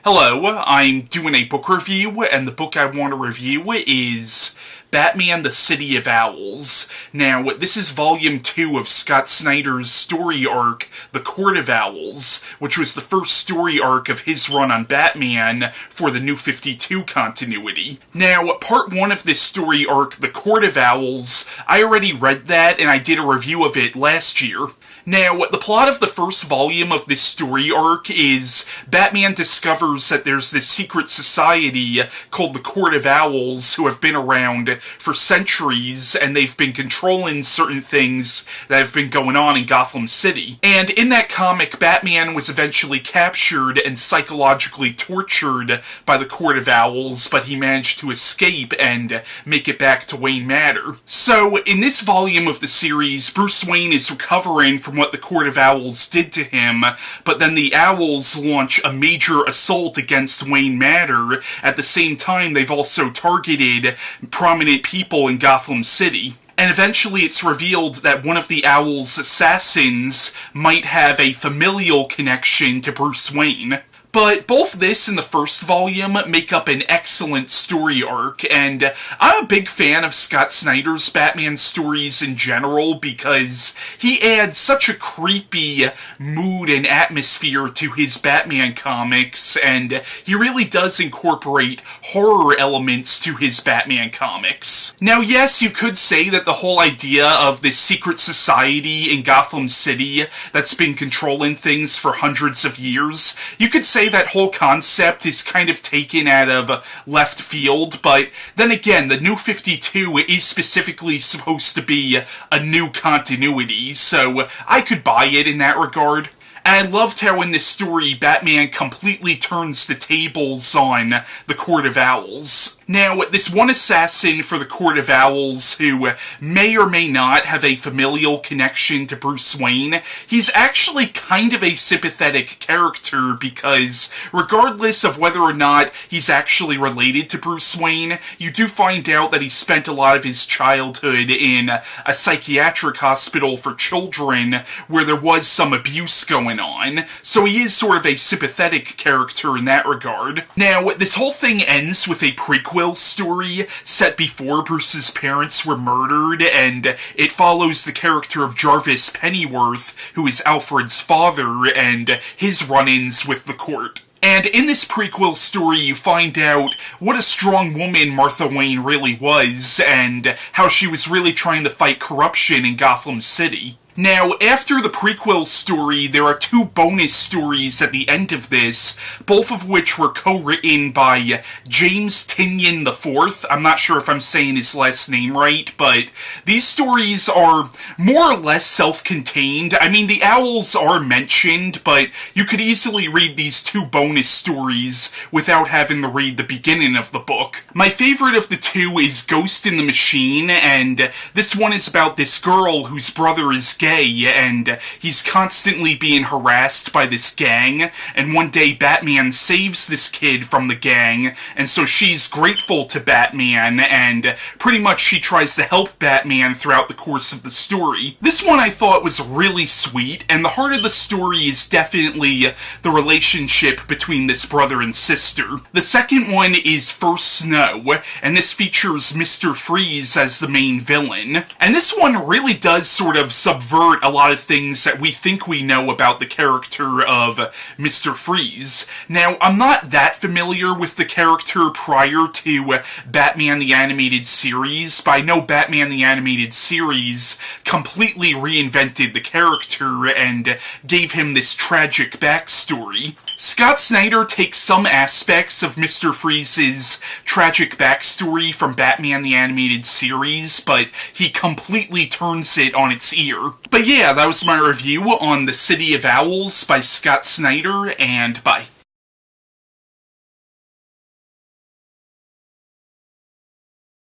Hello, I'm doing a book review, and the book I want to review is Batman: The City of Owls. Now, this is Volume 2 of Scott Snyder's story arc, The Court of Owls, which was the first story arc of his run on Batman for the New 52 continuity. Now, Part 1 of this story arc, The Court of Owls, I already read that, and I did a review of it last year. Now, the plot of the first volume of this story arc is Batman discovers that there's this secret society called the Court of Owls who have been around for centuries, and they've been controlling certain things that have been going on in Gotham City. And in that comic, Batman was eventually captured and psychologically tortured by the Court of Owls, but he managed to escape and make it back to Wayne Manor. So, in this volume of the series, Bruce Wayne is recovering from what the Court of Owls did to him, but then the Owls launch a major assault against Wayne Manor. At the same time, they've also targeted prominent people in Gotham City. And eventually it's revealed that one of the Owl's assassins might have a familial connection to Bruce Wayne. But both this and the first volume make up an excellent story arc, and I'm a big fan of Scott Snyder's Batman stories in general because he adds such a creepy mood and atmosphere to his Batman comics, and he really does incorporate horror elements to his Batman comics. Now, yes, you could say that the whole idea of this secret society in Gotham City that's been controlling things for hundreds of years, you could say that whole concept is kind of taken out of left field, but then again, the New 52 is specifically supposed to be a new continuity, so I could buy it in that regard. And I loved how in this story, Batman completely turns the tables on the Court of Owls. Now, this one assassin for the Court of Owls, who may or may not have a familial connection to Bruce Wayne, he's actually kind of a sympathetic character because regardless of whether or not he's actually related to Bruce Wayne, you do find out that he spent a lot of his childhood in a psychiatric hospital for children where there was some abuse going on, so he is sort of a sympathetic character in that regard. Now, this whole thing ends with a prequel story set before Bruce's parents were murdered, and it follows the character of Jarvis Pennyworth, who is Alfred's father, and his run-ins with the court. And in this prequel story, you find out what a strong woman Martha Wayne really was, and how she was really trying to fight corruption in Gotham City. Now, after the prequel story, there are two bonus stories at the end of this, both of which were co-written by James Tynion IV. I'm not sure if I'm saying his last name right, but these stories are more or less self-contained. I mean, the Owls are mentioned, but you could easily read these two bonus stories without having to read the beginning of the book. My favorite of the two is Ghost in the Machine, and this one is about this girl whose brother is gay, and he's constantly being harassed by this gang, and one day Batman saves this kid from the gang, and so she's grateful to Batman, and pretty much she tries to help Batman throughout the course of the story. This one I thought was really sweet, and the heart of the story is definitely the relationship between this brother and sister. The second one is First Snow, and this features Mr. Freeze as the main villain, and this one really does sort of subvert a lot of things that we think we know about the character of Mr. Freeze. Now, I'm not that familiar with the character prior to Batman the Animated Series, but I know Batman the Animated Series completely reinvented the character and gave him this tragic backstory. Scott Snyder takes some aspects of Mr. Freeze's tragic backstory from Batman the Animated Series, but he completely turns it on its ear. But yeah, that was my review on The City of Owls by Scott Snyder, and bye.